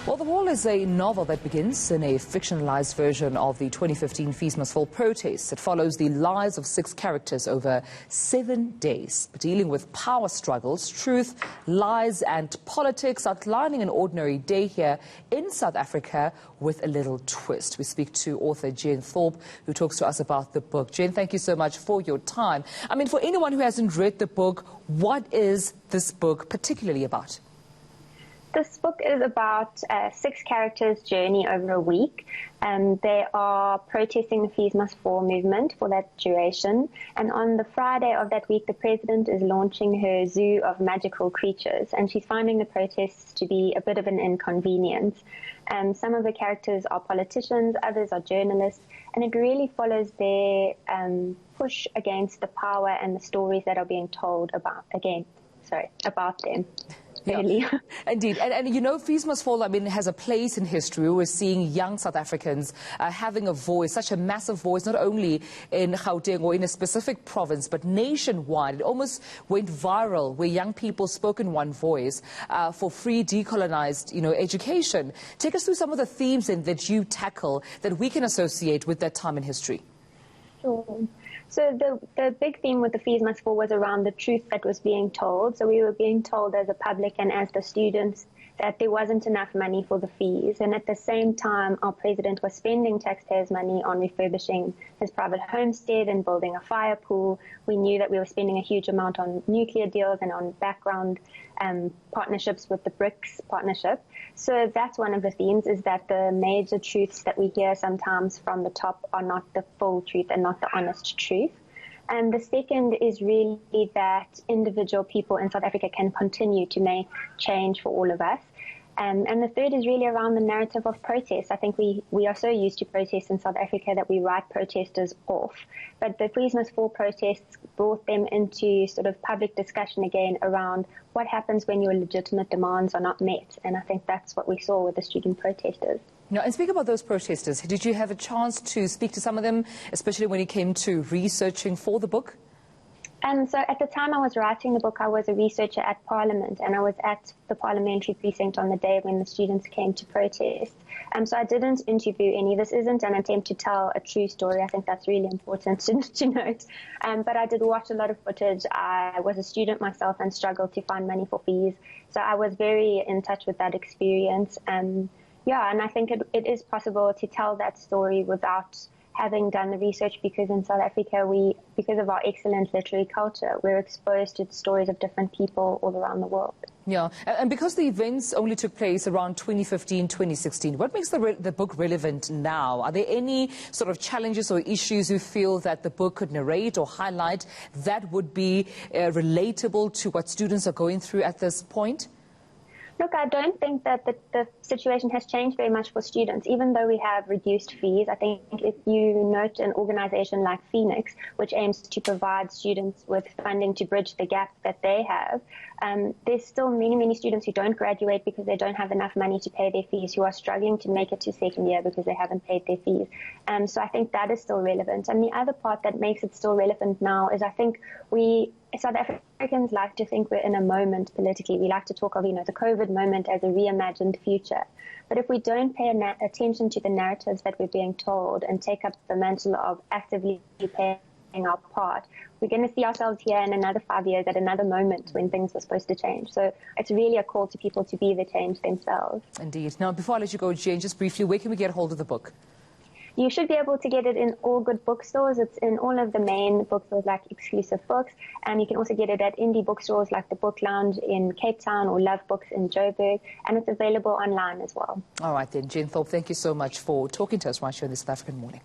Well, The Wall is a novel that begins in a fictionalized version of the 2015 Fees Must Fall protests. It follows the lives of 6 characters over 7 days, dealing with power struggles, truth, lies and politics, outlining an ordinary day here in South Africa with a little twist. We speak to author Jen Thorpe, who talks to us about the book. Jen, thank you so much for your time. I mean, for anyone who hasn't read the book, what is this book particularly about? This book is about 6 characters' journey over a week. They are protesting the Fees Must Fall movement for that duration. And on the Friday of that week, the president is launching her zoo of magical creatures. And she's finding the protests to be a bit of an inconvenience. Some of the characters are politicians, others are journalists. And it really follows their push against the power and the stories that are being told about them. Yeah, indeed. And you know, Fees Must Fall, I mean, has a place in history. We're seeing young South Africans having a voice, such a massive voice, not only in Gauteng or in a specific province, but nationwide. It almost went viral, where young people spoke in one voice for free decolonized, education. Take us through some of the themes that you tackle that we can associate with that time in history. Sure. So the big theme with the Fees Must Fall was around the truth that was being told. So we were being told as a public and as the students that there wasn't enough money for the fees. And at the same time, our president was spending taxpayers' money on refurbishing his private homestead and building a fire pool. We knew that we were spending a huge amount on nuclear deals and on background partnerships with the BRICS partnership. So that's one of the themes, is that the major truths that we hear sometimes from the top are not the full truth and not the honest truth. And the second is really that individual people in South Africa can continue to make change for all of us. And the third is really around the narrative of protest. I think we are so used to protests in South Africa that we write protesters off. But the Fees Must Fall protests brought them into sort of public discussion again around what happens when your legitimate demands are not met. And I think that's what we saw with the student protesters. Now, and speak about those protesters. Did you have a chance to speak to some of them, especially when it came to researching for the book? So at the time I was writing the book, I was a researcher at Parliament, and I was at the parliamentary precinct on the day when the students came to protest. So I didn't interview any. This isn't an attempt to tell a true story. I think that's really important to note. But I did watch a lot of footage. I was a student myself and struggled to find money for fees. So I was very in touch with that experience. And I think it is possible to tell that story without having done the research, because in South Africa, because of our excellent literary culture, we're exposed to the stories of different people all around the world. Yeah, and because the events only took place around 2015, 2016, what makes the book relevant now? Are there any sort of challenges or issues you feel that the book could narrate or highlight that would be relatable to what students are going through at this point? Look, I don't think that the situation has changed very much for students, even though we have reduced fees. I think if you note an organization like Phoenix, which aims to provide students with funding to bridge the gap that they have, there's still many students who don't graduate because they don't have enough money to pay their fees, who are struggling to make it to second year because they haven't paid their fees. So I think that is still relevant. And the other part that makes it still relevant now is I think South Africans like to think we're in a moment politically. We like to talk of, the COVID moment as a reimagined future. But if we don't pay attention to the narratives that we're being told and take up the mantle of actively paying our part, we're going to see ourselves here in another 5 years at another moment when things were supposed to change. So it's really a call to people to be the change themselves. Indeed. Now, before I let you go, Jane, just briefly, where can we get hold of the book? You should be able to get it in all good bookstores. It's in all of the main bookstores like Exclusive Books. And you can also get it at indie bookstores like the Book Lounge in Cape Town or Love Books in Joburg. And it's available online as well. All right then, Jen Thorpe, thank you so much for talking to us right here in this South African morning.